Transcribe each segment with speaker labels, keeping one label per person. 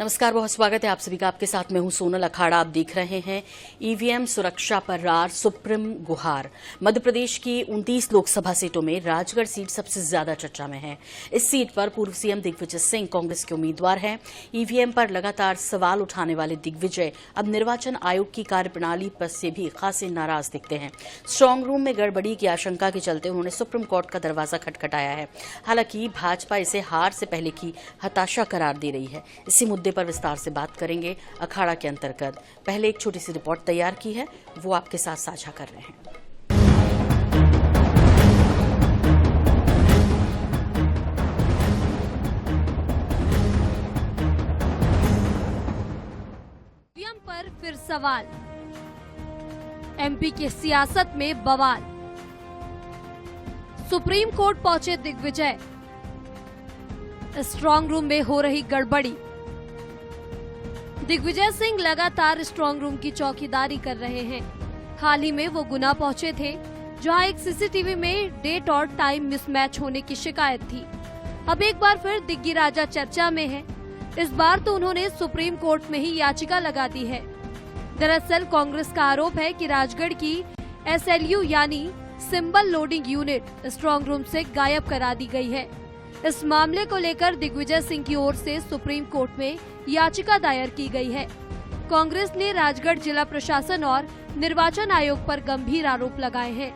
Speaker 1: नमस्कार, बहुत स्वागत है आप सभी का। आपके साथ मैं हूं सोनल अखाड़ा। आप देख रहे हैं ईवीएम सुरक्षा पर रार, सुप्रीम गुहार। मध्य प्रदेश की 29 लोकसभा सीटों में राजगढ़ सीट सबसे ज्यादा चर्चा में है। इस सीट पर पूर्व सीएम दिग्विजय सिंह कांग्रेस के उम्मीदवार हैं। ईवीएम पर लगातार सवाल उठाने वाले दिग्विजय अब निर्वाचन आयोग की कार्यप्रणाली पर से भी खासे नाराज दिखते हैं। स्ट्रांग रूम में गड़बड़ी की आशंका के चलते उन्होंने सुप्रीम कोर्ट का दरवाजा खटखटाया है। हालांकि भाजपा इसे हार से पहले की हताशा करार दे रही है। इसी मुद्दे पर विस्तार से बात करेंगे अखाड़ा के अंतर्गत। पहले एक छोटी सी रिपोर्ट तैयार की है, वो आपके साथ साझा कर रहे हैं।
Speaker 2: ईवीएम पर फिर सवाल, एमपी की सियासत में बवाल। सुप्रीम कोर्ट पहुंचे दिग्विजय, स्ट्रांग रूम में हो रही गड़बड़ी। दिग्विजय सिंह लगातार स्ट्रांग रूम की चौकीदारी कर रहे हैं। हाल ही में वो गुना पहुंचे थे, जहां एक सीसीटीवी में डेट और टाइम मिसमैच होने की शिकायत थी। अब एक बार फिर दिग्गी राजा चर्चा में है। इस बार तो उन्होंने सुप्रीम कोर्ट में ही याचिका लगा दी है। दरअसल कांग्रेस का आरोप है कि राजगढ़ की SLU यानी symbol loading unit strong room से गायब करा दी गई है। इस मामले को लेकर दिग्विजय सिंह की ओर से सुप्रीम कोर्ट में याचिका दायर की गई है। कांग्रेस ने राजगढ़ जिला प्रशासन और निर्वाचन आयोग पर गंभीर आरोप लगाए हैं।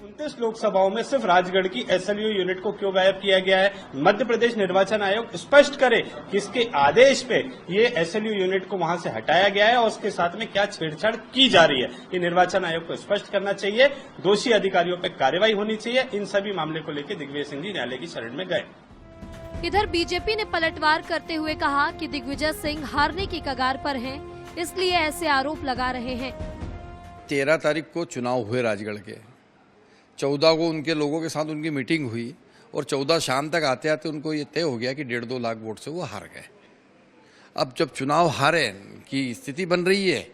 Speaker 3: 29 लोकसभाओं में सिर्फ राजगढ़ की SLU यूनिट को क्यों गायब किया गया है? मध्य प्रदेश निर्वाचन आयोग स्पष्ट करे कि इसके आदेश पे ये SLU यूनिट को वहां से हटाया गया है और उसके साथ में क्या छेड़छाड़ की जा रही है, ये निर्वाचन आयोग को स्पष्ट करना चाहिए। दोषी अधिकारियों पर कार्रवाई होनी चाहिए। इन सभी मामले को लेकर दिग्विजय सिंह जी न्यायालय की शरण में गए।
Speaker 2: इधर बीजेपी ने पलटवार करते हुए कहा कि दिग्विजय सिंह हारने की कगार पर हैं, इसलिए ऐसे आरोप लगा रहे हैं।
Speaker 4: 13 तारीख को चुनाव हुए राजगढ़ के, 14 को उनके लोगों के साथ उनकी मीटिंग हुई और 14 शाम तक आते आते उनको ये तय हो गया कि 1.5-2 लाख वोट से वो हार गए। अब जब चुनाव हारे की स्थिति बन रही है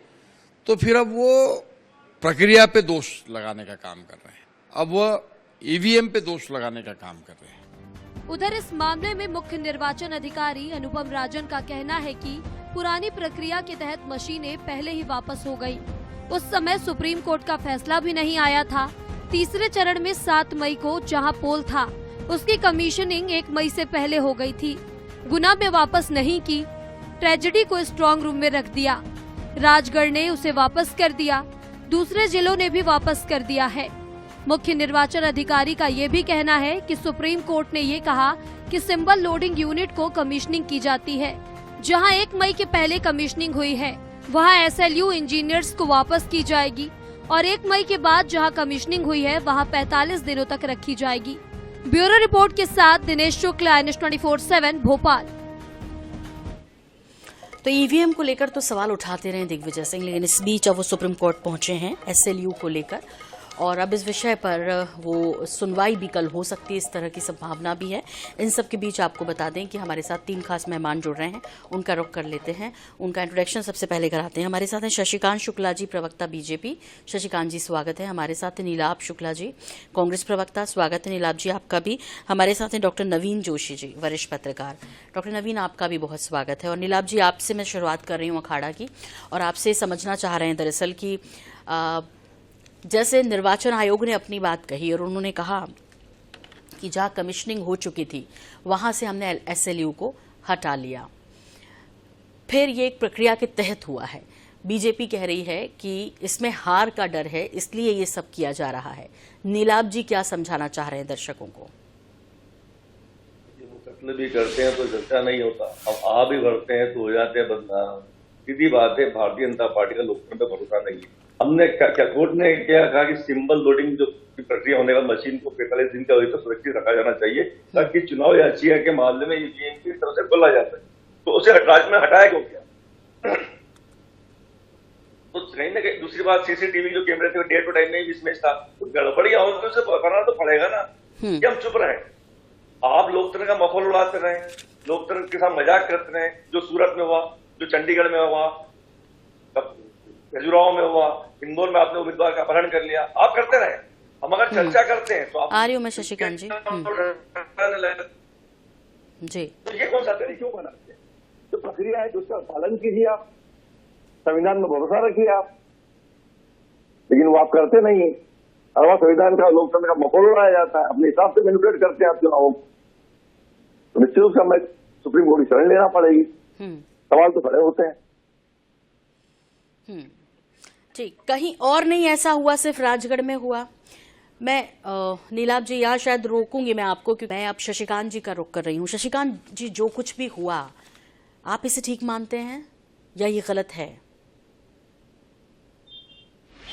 Speaker 4: तो फिर अब वो प्रक्रिया पे दोष लगाने का काम कर रहे हैं, अब वो ईवीएम पे दोष लगाने का काम कर रहे हैं।
Speaker 2: उधर इस मामले में मुख्य निर्वाचन अधिकारी अनुपम राजन का कहना है कि पुरानी प्रक्रिया के तहत मशीनें पहले ही वापस हो गयी। उस समय सुप्रीम कोर्ट का फैसला भी नहीं आया था। तीसरे चरण में 7 मई को जहां पोल था, उसकी कमीशनिंग 1 मई से पहले हो गई थी। गुना में वापस नहीं की, ट्रेजेडी को स्ट्रांग रूम में रख दिया। राजगढ़ ने उसे वापस कर दिया, दूसरे जिलों ने भी वापस कर दिया है। मुख्य निर्वाचन अधिकारी का ये भी कहना है कि सुप्रीम कोर्ट ने ये कहा कि सिंबल लोडिंग यूनिट को कमीशनिंग की जाती है। जहां 1 मई के पहले कमीशनिंग हुई है, वहां SLU इंजीनियर्स को वापस की जाएगी और 1 मई के बाद जहां कमीशनिंग हुई है, वहां 45 दिनों तक रखी जाएगी। ब्यूरो रिपोर्ट के साथ दिनेश शुक्ला, NH 24/7 भोपाल।
Speaker 1: तो ईवीएम को लेकर तो सवाल उठाते रहे दिग्विजय सिंह, लेकिन इस बीच अब वो सुप्रीम कोर्ट पहुंचे हैं SLU को लेकर, और अब इस विषय पर वो सुनवाई भी कल हो सकती है, इस तरह की संभावना भी है। इन सब के बीच आपको बता दें कि हमारे साथ 3 खास मेहमान जुड़ रहे हैं, उनका रुख कर लेते हैं। उनका इंट्रोडक्शन सबसे पहले कराते हैं। हमारे साथ हैं शशिकांत शुक्ला जी, प्रवक्ता BJP। शशिकांत जी स्वागत है। हमारे साथ हैं नीलाभ शुक्ला जी, कांग्रेस प्रवक्ता। स्वागत है नीलाभ जी आपका भी। हमारे साथ हैं डॉक्टर नवीन जोशी जी, वरिष्ठ पत्रकार। डॉक्टर नवीन आपका भी बहुत स्वागत है। और नीलाभ जी, आपसे मैं शुरुआत कर रही हूँ अखाड़ा की, और आपसे समझना चाह रहे हैं दरअसल कि जैसे निर्वाचन आयोग ने अपनी बात कही और उन्होंने कहा कि जहां कमीशनिंग हो चुकी थी वहां से हमने SLU को हटा लिया, फिर ये एक प्रक्रिया के तहत हुआ है। बीजेपी कह रही है कि इसमें हार का डर है, इसलिए ये सब किया जा रहा है। नीलाभ जी क्या समझाना चाह रहे हैं दर्शकों को?
Speaker 5: वो कत्ल भी करते हैं तो चर्चा नहीं होता, अब आ भी भरते हैं तो हो जाते हैं बदनाम। सीधी बात है, भारतीय जनता पार्टी का लोकतंत्र पे भरोसा नहीं है। हमने क्या कोर्ट ने क्या कहा कि सिंबल लोडिंग जो प्रक्रिया होने का मशीन को 45 दिन का अवधि तक सुरक्षित रखा जाना चाहिए, ताकि चुनाव याचिका के मामले में ईवीएम की तरफ से बोला जाता है। तो उसे राज्य में हटाया क्यों क्या? तो कहीं ना कहीं दूसरी बात, CCTV जो कैमरे थे डेट और टाइम में मिसमैच था, तो गड़बड़ियां हो तो उसे करना तो पड़ेगा ना कि हम चुप रहे। आप लोकतंत्र का माहौल उड़ाते रहे, लोकतंत्र के साथ मजाक करते रहे। जो सूरत में हुआ, जो चंडीगढ़ में हुआ, खजुराहो में हुआ, इंदौर में आपने उम्मीदवार का अपहरण कर लिया, आप करते रहे। हम अगर चर्चा करते हैं तो आप
Speaker 1: आ रही हूँ मैं शशिकांत जी। जी,
Speaker 5: तो ये कौन सा तरीका क्यों बनाते हैं? तो
Speaker 6: प्रक्रिया है उसका पालन कीजिए, आप संविधान में भरोसा रखिए आप, लेकिन वो आप करते नहीं है। और वह संविधान का लोकतंत्र का मखौल उड़ाया जाता है, अपने हिसाब से मैनिपुलेट करते हैं आप चुनावों को। तो निश्चित रूप से हमें सुप्रीम कोर्ट की शरण लेना पड़ेगी, सवाल तो खड़े होते हैं।
Speaker 1: ठीक, कहीं और नहीं ऐसा हुआ, सिर्फ राजगढ़ में हुआ? मैं नीलाभ जी यहाँ शायद रोकूंगी मैं आपको, क्योंकि मैं अब शशिकांत जी का रुख कर रही हूँ। शशिकांत जी, जो कुछ भी हुआ आप इसे ठीक मानते हैं या ये गलत है?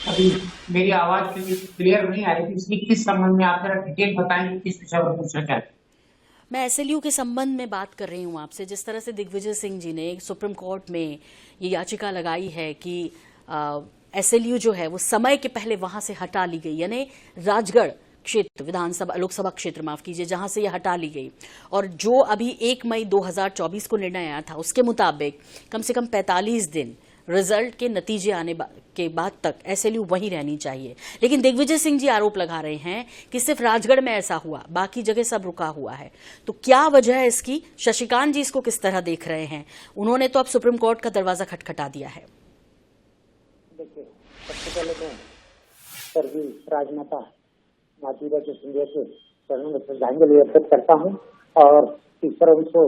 Speaker 7: अभी मेरी आवाज क्लियर नहीं आ रही थी, इसलिए किस संबंध में आप जरा डिटेल बताएंगे, किस विषय पर पूछना चाहते हैं?
Speaker 1: मैं एसएलयू के संबंध में बात कर रही हूँ आपसे। जिस तरह से दिग्विजय सिंह जी ने सुप्रीम कोर्ट में ये याचिका लगाई है कि एसएलयू जो है वो समय के पहले वहां से हटा ली गई, यानी राजगढ़ क्षेत्र विधानसभा लोकसभा क्षेत्र माफ कीजिए, जहां से ये हटा ली गई, और जो अभी 1 मई 2024 को निर्णय आया था उसके मुताबिक कम से कम 45 दिन रिजल्ट के नतीजे आने के बाद तक एसएलयू वहीं रहनी चाहिए। लेकिन दिग्विजय सिंह जी आरोप लगा रहे हैं कि सिर्फ राजगढ़ में ऐसा हुआ, बाकी जगह सब रुका हुआ है। तो क्या वजह है इसकी? शशिकांत जी इसको किस तरह देख रहे हैं? उन्होंने तो अब सुप्रीम कोर्ट का दरवाजा खटखटा दिया है।
Speaker 8: देखिए, सबसे पहले मैं स्वर्गीय राजमाता मातृका के संजय के चरणों में श्रद्धांजलि अर्पित करता हूँ, और ईश्वर उनको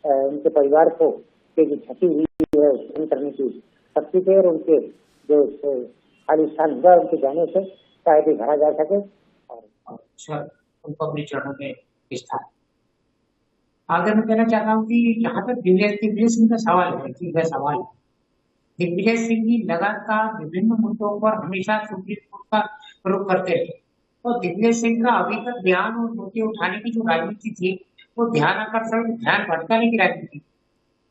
Speaker 8: उनके परिवार को जो क्षति हुई है सहन करने की शक्ति दे, और उनके जो खालिस्तान हुआ उनके जाने से शायद ही भरा जा सके। और
Speaker 7: उनको अपने चरणों में स्थान। आगे मैं कहना चाहता हूँ कि यहाँ पर दिग्विजय सिंह का सवाल है, दिग्विजय सिंह जी लगातार विभिन्न मुद्दों पर हमेशा सुप्रीम कोर्ट का रुख करते रहे, और दिग्विजय सिंह का अभी तक बयान और मुद्दे उठाने की जो राजनीति थी वो ध्यान आकर्षण, ध्यान भटकाने की राजनीति,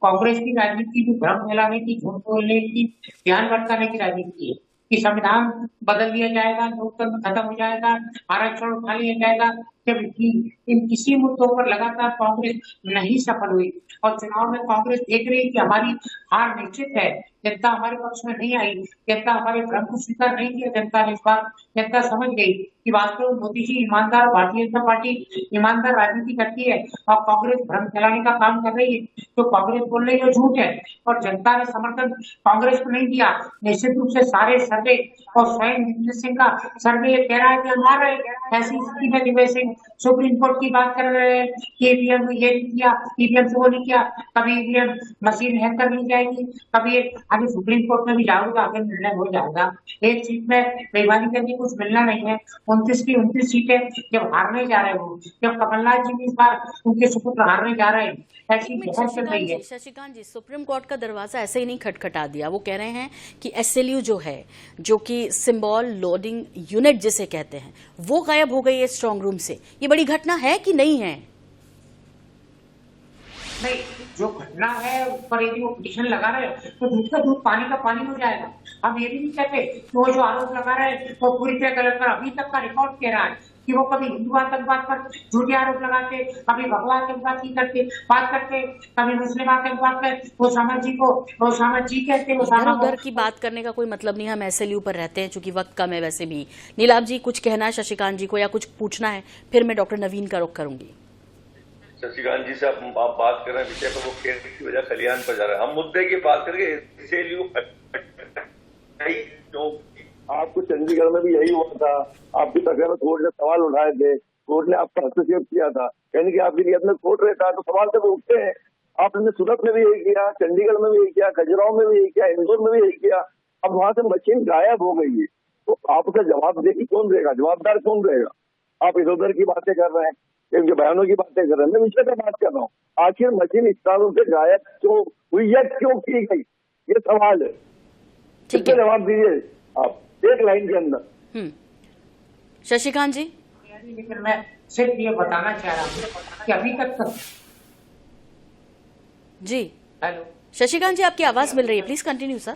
Speaker 7: कांग्रेस की राजनीति जो भ्रम फैलाने की, झूठ बोलने की, ध्यान भटकाने की राजनीति है कि संविधान बदल दिया जाएगा, लोकतंत्र खत्म हो जाएगा, आरक्षण उठा लिया जाएगा, जबकि इन किसी मुद्दों पर लगातार कांग्रेस नहीं सफल हुई। और चुनाव में कांग्रेस देख रही है कि हमारी हार निश्चित है, जनता हमारे पक्ष में नहीं आई, जनता हमारे भ्रम को स्वीकार नहीं किया। जनता ने इस बार जनता समझ गई कि वास्तव में मोदी जी ईमानदार, भारतीय जनता पार्टी ईमानदार राजनीति करती है, और कांग्रेस भ्रम फैलाने का काम कर रही है। तो कांग्रेस बोल रही है झूठ है, और जनता ने समर्थन कांग्रेस को नहीं दिया। निश्चित रूप से सारे सर्वे और स्वयं दिग्विजय सिंह का सर्वे कह रहा है कि हम हार रहे। ऐसी स्थिति में दिग्विजय सिंह सुप्रीम कोर्ट की बात कर रहे हैं कि ईवीएम ये नहीं किया, ईवीएम से वो नहीं किया, कभी ईवीएम मशीन हैक कर ली जाएगी, कभी अभी सुप्रीम कोर्ट में भी जाऊंगा, आगे निर्णय हो जाएगा। एक सीट में बेईमानी करके कुछ मिलना नहीं है। 29 की 29 सीटें जब हारने जा रहे हो, जब कमलनाथ जी भी इस बार उनके सुपुत्र हारने जा रहे हैं, ऐसी बहस चल रही है।
Speaker 1: शशिकांत जी, सुप्रीम कोर्ट का दरवाजा ऐसे ही नहीं खटखटा दिया। वो कह रहे हैं कि एसएलयू जो है, जो कि सिंबल लोडिंग यूनिट जिसे कहते हैं, वो गायब हो गई है स्ट्रांग रूम से। ये बड़ी घटना है कि नहीं है?
Speaker 7: नहीं, जो घटना है उस पर यदि वो पिटीशन लगा रहे तो दूध का दूध पानी का पानी हो जाएगा। हम ये भी नहीं कहते कि वो जो आरोप लगा रहे हैं वो पूरी तरह गलत, पर अभी तक का रिकॉर्ड कह रहा है कि वो कभी हिंदू आतंकवाद पर झूठे आरोप लगाते, कभी भगवा आतंकवाद की बात करते, कभी मुस्लिम आतंकवाद पर वो सामत जी कहते।
Speaker 1: उधर की बात करने का कोई मतलब नहीं, हम एसएलयू पर रहते हैं, चूंकि वक्त कम है। वैसे भी नीलाभ जी कुछ कहना है शशिकांत जी को, या कुछ पूछना है? फिर मैं डॉक्टर नवीन का रुख करूंगी।
Speaker 5: शशिकांत जी से आप बात कर रहे हैं विषय पर, वो केंद्र की वजह खलिहान पर जा रहा है। हम मुद्दे की बात करके एसएलयू
Speaker 6: आपको चंडीगढ़ में भी यही हुआ था, आपकी तकरीर में कोर्ट ने सवाल उठाए थे, कोर्ट ने आपका हस्तक्षेप किया था, यानी कि आपकी नियत में कोर्ट रहता है तो सवाल तो उठते हैं। आपने सूरत में भी यही किया, चंडीगढ़ में भी यही किया, खजुराहो में भी यही किया, इंदौर में भी यही किया। अब वहां से मशीन गायब हो गई है, तो आपका जवाबदेही कौन देगा, जवाबदार कौन रहेगा? आप इधर उधर की बातें कर रहे हैं, इनके बयानों की बातें कर रहे हैं, मैं विषय पर बात कर रहा हूँ। आखिर मशीन स्थानों से गायब क्यों हुई या क्यों की गई, ये सवाल है। इसका जवाब दीजिए आप एक लाइन के अंदर।
Speaker 1: शशिकांत जी,
Speaker 7: लेकिन मैं सिर्फ ये बताना चाह रहा हूँ कि अभी तक
Speaker 1: जी,
Speaker 7: हेलो
Speaker 1: शशिकांत जी आपकी आवाज मिल रही है, प्लीज कंटिन्यू सर।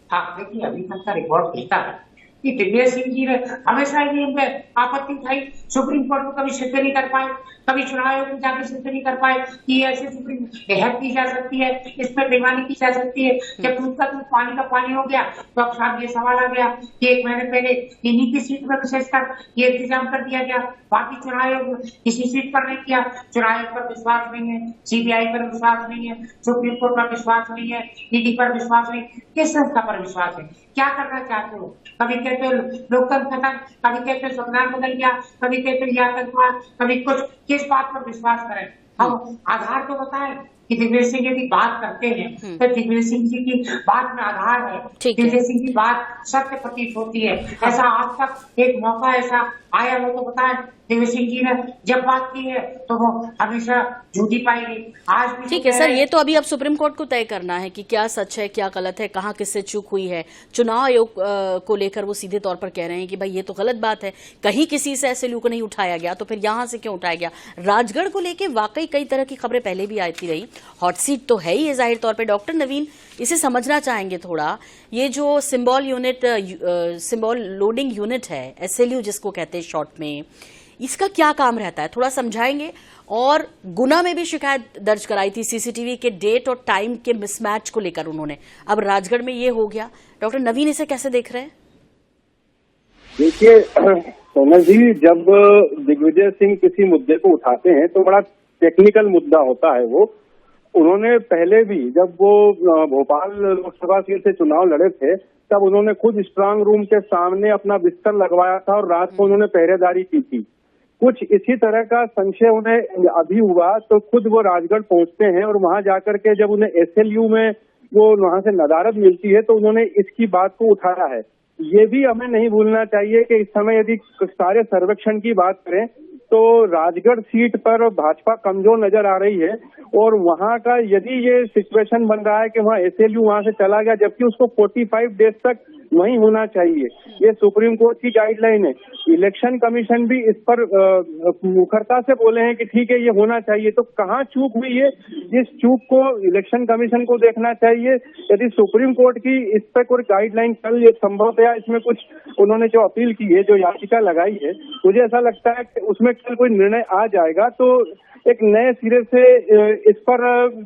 Speaker 7: हाँ, देखिए अभी तक का रिकॉर्ड कहता है कि दिग्विजय सिंह जी ने हमेशा ही उन पर आपत्ति उठाई, सुप्रीम कोर्ट को कभी सिद्ध नहीं कर पाए, कभी चुनाव आयोग को जाकर सिद्ध नहीं कर पाए कि ऐसे सुप्रीम हैक की जा सकती है, इस पर बेईमानी की जा सकती है। जब दूध का दूध पानी का पानी हो गया तो अब साहब ये सवाल आ गया कि 1 महीने पहले इन्हीं की सीट पर विशेषकर ये इंतजाम कर दिया गया, बाकी चुनाव आयोग किसी सीट पर नहीं किया। चुनाव आयोग पर विश्वास नहीं है, सीबीआई पर विश्वास नहीं है, सुप्रीम कोर्ट पर विश्वास नहीं है, ईडी पर विश्वास नहीं, किस संस्था पर विश्वास है? क्या करना चाहते हो? कभी कहते हो लोकतंत्र खत्म, कभी कहते हो संविधान बदल गया, कभी कहते हो आतंकवाद, कभी कुछ। किस बात पर विश्वास करें? हम आधार तो बताएं कि दिग्विजय सिंह यदि बात करते हैं तो दिग्विजय सिंह जी की बात में आधार है, दिग्विजय सिंह की बात सत्य प्रतीत होती है। ऐसा आज तक एक मौका ऐसा आया हो तो बताएं दिग्विजय सिंह जी ने जब बात की है तो वो हमेशा झूठी पाई गई। आज भी
Speaker 1: ठीक है सर, ये तो अभी अब सुप्रीम कोर्ट को तय करना है कि क्या सच है क्या गलत है, कहाँ किससे चूक हुई है। चुनाव आयोग को लेकर वो सीधे तौर पर कह रहे हैं कि भाई ये तो गलत बात है, कहीं किसी से एसएलयू को नहीं उठाया गया तो फिर यहाँ से क्यों उठाया गया। राजगढ़ को लेकर वाकई कई तरह की खबरें पहले भी आती रही, हॉट सीट तो है ही है जाहिर तौर पर। डॉक्टर नवीन इसे समझना चाहेंगे थोड़ा, ये जो सिंबल लोडिंग यूनिट है एसएलयू जिसको कहते हैं शॉर्ट में, इसका क्या काम रहता है, थोड़ा समझाएंगे। और गुना में भी शिकायत दर्ज कराई थी सीसीटीवी के डेट और टाइम के मिसमैच को लेकर उन्होंने, अब राजगढ़ में ये हो गया। डॉक्टर नवीन इसे कैसे देख रहे हैं?
Speaker 9: देखिए सोनल जी, जब दिग्विजय सिंह किसी मुद्दे को उठाते हैं तो बड़ा टेक्निकल मुद्दा होता है वो। उन्होंने पहले भी जब वो भोपाल लोकसभा सीट से चुनाव लड़े थे तब उन्होंने खुद स्ट्रांग रूम के सामने अपना बिस्तर लगवाया था और रात को उन्होंने पहरेदारी की थी। कुछ इसी तरह का संशय उन्हें अभी हुआ तो खुद वो राजगढ़ पहुंचते हैं और वहां जाकर के जब उन्हें एसएलयू में वो वहां से नदारत मिलती है तो उन्होंने इसकी बात को उठाया है। ये भी हमें नहीं भूलना चाहिए कि इस समय यदि सारे सर्वेक्षण की बात करें तो राजगढ़ सीट पर भाजपा कमजोर नजर आ रही है और वहां का यदि ये सिचुएशन बन रहा है कि वहां एसएलयू वहां से चला गया जबकि उसको 45 डेज तक वहीं होना चाहिए, ये सुप्रीम कोर्ट की गाइडलाइन है। इलेक्शन कमीशन भी इस पर मुखरता से बोले हैं कि ठीक है ये होना चाहिए। तो कहाँ चूक हुई है, इस चूक को इलेक्शन कमीशन को देखना चाहिए। यदि सुप्रीम कोर्ट की इस पर कोई गाइडलाइन कल ये संभवतया इसमें कुछ उन्होंने जो अपील की है, जो याचिका लगाई है, मुझे ऐसा लगता है कि उसमें कल कोई निर्णय आ जाएगा तो एक नए सिरे से इस पर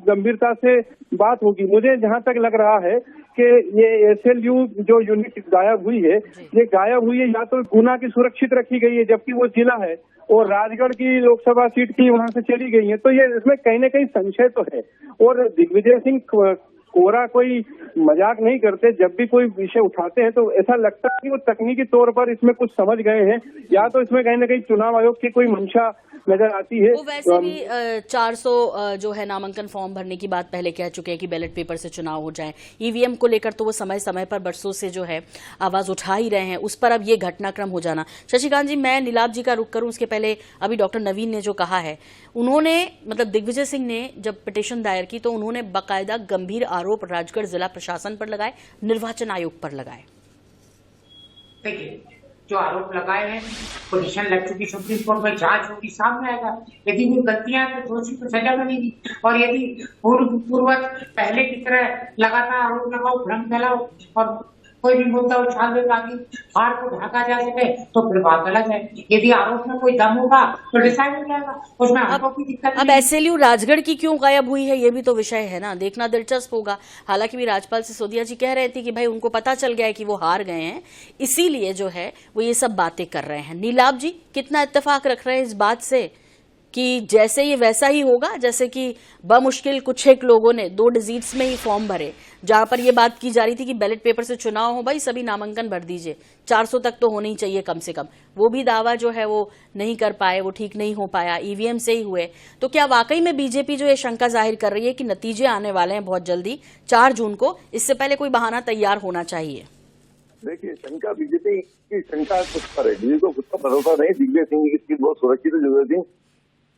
Speaker 9: गंभीरता से बात होगी। मुझे जहां तक लग रहा है कि ये एसएलयू जो यूनिट गायब हुई है, ये गायब हुई है या तो गुना की सुरक्षित रखी गई है जबकि वो जिला है और राजगढ़ की लोकसभा सीट की वहां से चली गई है, तो ये इसमें कहीं न कहीं संशय तो है। और दिग्विजय सिंह कोरा कोई मजाक नहीं करते, जब भी कोई विषय उठाते हैं तो ऐसा लगता है कि वो तकनीकी तौर पर इसमें कुछ समझ गए हैं या तो इसमें कहीं न कहीं चुनाव आयोग की कोई मंशा नजर आती है।
Speaker 1: वो वैसे भी 400 जो है नामांकन फॉर्म भरने की बात पहले कह चुके हैं कि बैलेट पेपर से चुनाव हो जाए। ईवीएम को लेकर तो वो समय समय पर बरसों से जो है आवाज उठा ही रहे हैं, उस पर अब ये घटनाक्रम हो जाना। शशिकांत जी, मैं नीलाभ जी का रुख करूं उसके पहले अभी डॉक्टर नवीन ने जो कहा है, उन्होंने मतलब दिग्विजय सिंह ने जब पिटीशन दायर की तो उन्होंने बाकायदा गंभीर आरोप राजगढ़ जिला प्रशासन पर लगाए, निर्वाचन आयोग पर लगाए।
Speaker 7: देखिए जो आरोप लगाए हैं, पिटीशन लग चुकी, सुप्रीम कोर्ट में जांच होगी, सामने आएगा। यदि वो गलतियां तो दोषी को सजा मिलेगी और यदि पूर्वज पहले की तरह लगातार आरोप लगाओ, भ्रम फैलाओ और कोई भी मुद्दा उछाल दे ताकि हार को ढका जा सके तो फिर बात अलग है। यदि आरोप में कोई दम होगा तो डिसाइड हो जाएगा, उसमें हमको कोई दिक्कत नहीं।
Speaker 1: अब एसएलयू राजगढ़ की क्यों गायब हुई है, ये भी तो विषय है ना, देखना दिलचस्प होगा। हालांकि भी राज्यपाल सिसोदिया जी कह रहे थे कि भाई उनको पता चल गया है कि वो हार गए हैं, इसीलिए जो है वो ये सब बातें कर रहे हैं। नीलाभ जी, कितना इत्तेफाक रख रहे हैं इस बात से कि जैसे ये वैसा ही होगा जैसे कि बमुश्किल कुछ एक लोगों ने 2 डिजिट्स में ही फॉर्म भरे, जहां पर ये बात की जा रही थी कि बैलेट पेपर से चुनाव हो, भाई सभी नामांकन भर दीजिए, 400 तक तो होनी चाहिए कम से कम। वो भी दावा जो है वो नहीं कर पाए, वो ठीक नहीं हो पाया, ईवीएम से ही हुए। तो क्या वाकई में बीजेपी जो ये शंका जाहिर कर रही है कि नतीजे आने वाले हैं बहुत जल्दी 4 जून को, इससे पहले कोई बहाना तैयार होना चाहिए?
Speaker 6: देखिए, शंका बीजेपी की शंका खुद पर है, बीजेपी को खुद पर भरोसा नहीं। दिग्विजय सिंह की सीट बहुत सुरक्षित है, दिग्विजय सिंह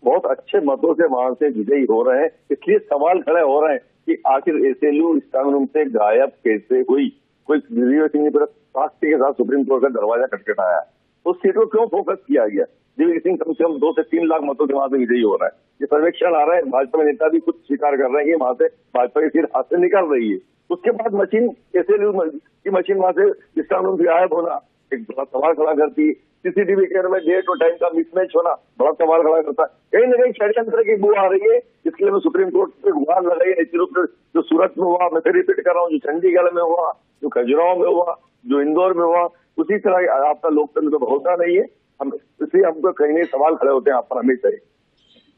Speaker 6: बहुत अच्छे मतों से वहां से विजयी हो रहे हैं, इसलिए सवाल खड़े हो रहे हैं कि आखिर एसएलयू स्ट्रांग रूम से गायब कैसे हुई। कोई दिग्विजय सिंह ने पूरा साक्ष्य के साथ सुप्रीम कोर्ट का दरवाजा खटखटाया, तो सीट को क्यों फोकस किया गया? दिग्विजय सिंह कम से कम 2 से 3 लाख मतों से वहां से विजयी हो रहा है। ये सर्वेक्षण आ रहा है, भाजपा नेता भी खुद स्वीकार कर रहे हैं कि वहां से भाजपा की सीट हाथ से निकल रही है। उसके बाद मशीन एसएलयू की मशीन वहां से स्ट्रांग रूम से गायब होना एक बड़ा सवाल खड़ा करती है। सीसीटीवी कैमरे में डेट और टाइम का मिसमैच होना बड़ा सवाल खड़ा करता है। कहीं न कहीं षड्यंत्र की बू आ रही है, इसके लिए मैं सुप्रीम कोर्ट पे गुहार लगाई है। निश्चित रूप से जो सूरत में हुआ, मैं फिर रिपीट कर रहा हूँ, जो चंडीगढ़ में हुआ, जो खजुराहो में हुआ, जो इंदौर में हुआ, उसी तरह आपका लोकतंत्र में भरोसा नहीं है। हम इसलिए हमको कहीं नहीं सवाल खड़े होते हैं आप पर हमेशा ही।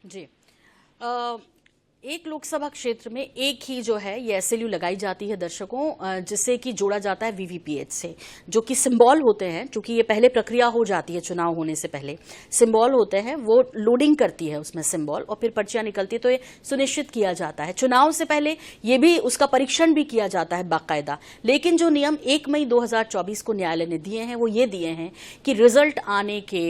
Speaker 1: जी, एक लोकसभा क्षेत्र में एक ही जो है ये एसएलयू लगाई जाती है दर्शकों, जिसे कि जोड़ा जाता है वीवीपीएच से, जो कि सिंबल होते हैं। चूंकि ये पहले प्रक्रिया हो जाती है चुनाव होने से पहले, सिंबल होते हैं, वो लोडिंग करती है उसमें सिंबल और फिर पर्चियां निकलती है। तो ये सुनिश्चित किया जाता है चुनाव से पहले, ये भी उसका परीक्षण भी किया जाता है बाकायदा। लेकिन जो नियम 1 मई 2024 को न्यायालय ने दिए हैं वो ये दिए हैं कि रिजल्ट आने के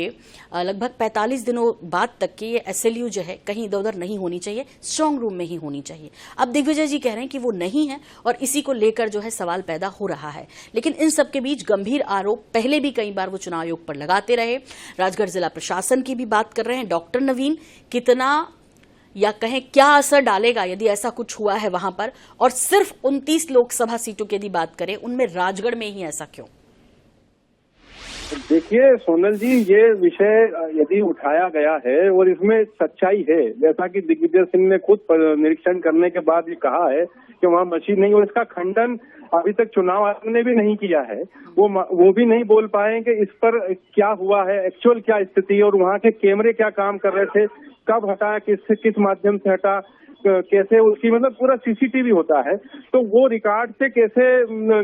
Speaker 1: लगभग 45 दिनों बाद तक के ये एसएलयू जो है कहीं इधर उधर नहीं होनी चाहिए, स्ट्रांग रूम में ही होनी चाहिए। अब दिग्विजय जी कह रहे हैं कि वो नहीं है और इसी को लेकर जो है सवाल पैदा हो रहा है। लेकिन इन सब के बीच गंभीर आरोप पहले भी कई बार वो चुनाव आयोग पर लगाते रहे। राजगढ़ जिला प्रशासन की भी बात कर रहे हैं डॉक्टर नवीन, कितना या कहें क्या असर डालेगा यदि ऐसा कुछ हुआ है वहां पर, और सिर्फ 29 लोकसभा सीटों की यदि बात करें उनमें राजगढ़ में ही ऐसा क्यों?
Speaker 9: देखिए सोनल जी, ये विषय यदि उठाया गया है और इसमें सच्चाई है, जैसा कि दिग्विजय सिंह ने खुद निरीक्षण करने के बाद ये कहा है कि वहाँ मशीन नहीं, और इसका खंडन अभी तक चुनाव आयोग ने भी नहीं किया है। वो भी नहीं बोल पाए कि इस पर क्या हुआ है, एक्चुअल क्या स्थिति है, और वहाँ के कैमरे क्या काम कर रहे थे, कब हटाया, किस माध्यम से हटा, कैसे उसकी मतलब पूरा सीसीटीवी होता है, तो वो रिकॉर्ड से कैसे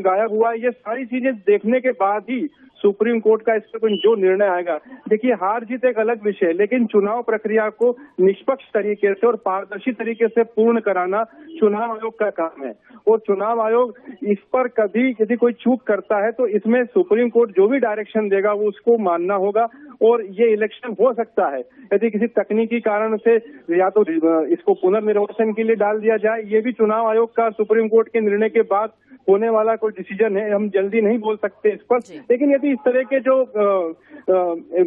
Speaker 9: गायब हुआ, ये सारी चीजें देखने के बाद ही सुप्रीम कोर्ट का इस पर जो निर्णय आएगा। देखिए, हार जीत एक अलग विषय है, लेकिन चुनाव प्रक्रिया को निष्पक्ष तरीके से और पारदर्शी तरीके से पूर्ण कराना चुनाव आयोग का काम है। और चुनाव आयोग इस पर कभी यदि कोई चूक करता है तो इसमें सुप्रीम कोर्ट जो भी डायरेक्शन देगा वो उसको मानना होगा। और ये इलेक्शन हो सकता है यदि किसी तकनीकी कारण से या तो इसको पुनर्निर्वाचन के लिए डाल दिया जाए, ये भी चुनाव आयोग का सुप्रीम कोर्ट के निर्णय के बाद होने वाला कोई डिसीजन है, हम जल्दी नहीं बोल सकते इस पर। लेकिन यदि इस तरह के जो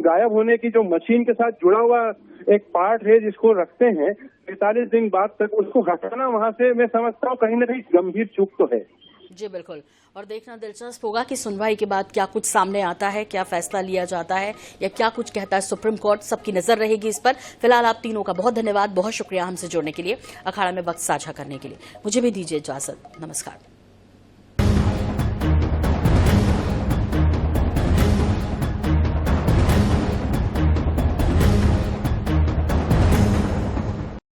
Speaker 9: गायब होने की जो मशीन के साथ जुड़ा हुआ एक पार्ट है जिसको रखते हैं 45 दिन बाद तक, उसको हटाना वहां से, मैं समझता हूँ कहीं न कहीं गंभीर चूक तो है।
Speaker 1: जी बिल्कुल, और देखना दिलचस्प होगा कि सुनवाई के बाद क्या कुछ सामने आता है, क्या फैसला लिया जाता है या क्या कुछ कहता है सुप्रीम कोर्ट। सबकी नजर रहेगी इस पर। फिलहाल आप तीनों का बहुत धन्यवाद, बहुत शुक्रिया हमसे जुड़ने के लिए, अखाड़ा में वक्त साझा करने के लिए। मुझे भी दीजिए इजाजत, नमस्कार।